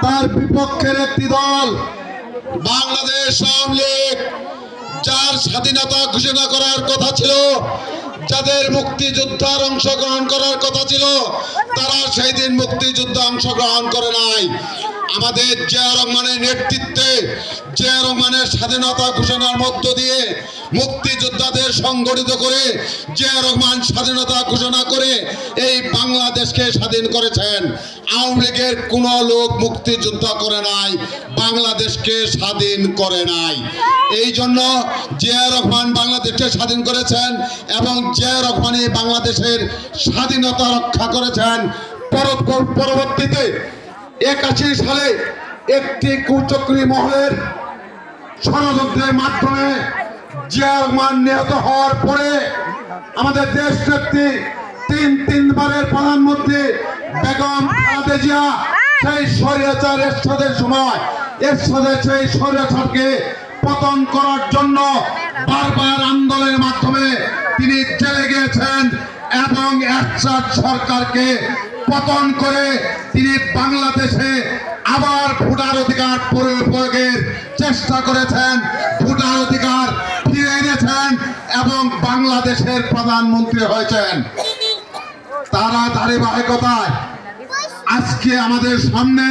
তার বিপক্ষের একটি দল বাংলাদেশ আওয়ামী লীগ, যার স্বাধীনতা ঘোষণা করার কথা ছিল, যাদের মুক্তিযুদ্ধের অংশগ্রহণ করার কথা ছিল, তারা সেই দিন মুক্তিযুদ্ধে অংশগ্রহণ করে নাই। আমাদের জিয়া রহমানের নেতৃত্বে, জিয়া রহমানের স্বাধীনতা ঘোষণার মধ্য দিয়ে মুক্তিযোদ্ধাদের সংগঠিত করে জিয়া রহমান স্বাধীনতা ঘোষণা করে এই বাংলাদেশকে স্বাধীন করেছেন। আওয়ামী লীগের কোনো লোক মুক্তিযুদ্ধ করে নাই, বাংলাদেশকে স্বাধীন করে নাই। এই জন্য জিয়া রহমান বাংলাদেশকে স্বাধীন করেছেন এবং জিয়া রহমানই বাংলাদেশের স্বাধীনতা রক্ষা করেছেন। পরবর্তীতে 81 সালে একটি কুচক্রী মহলের ষড়যন্ত্রের মাধ্যমে জিয়া রহমান নিহত হওয়ার পরে আমাদের দেশ নেত্রী তিনবারের প্রধানমন্ত্রী বেগম খালেদা জিয়া সেই স্বৈরাচার এরশাদের সময় সেই স্বৈরাচারকে পতন করার জন্য বারবার আন্দোলনের মাধ্যমে তিনি জেলে গিয়েছেন এবং এরশাদ সরকারকে পতন করে তিনি বাংলাদেশে আবার ভোটার অধিকার প্রয়োগের চেষ্টা করেছেন, ভোটার অধিকার ফিরে এনেছেন এবং বাংলাদেশের প্রধানমন্ত্রী হয়েছেন। তারা ধারাবাহিকতায় আজকে আমাদের সামনে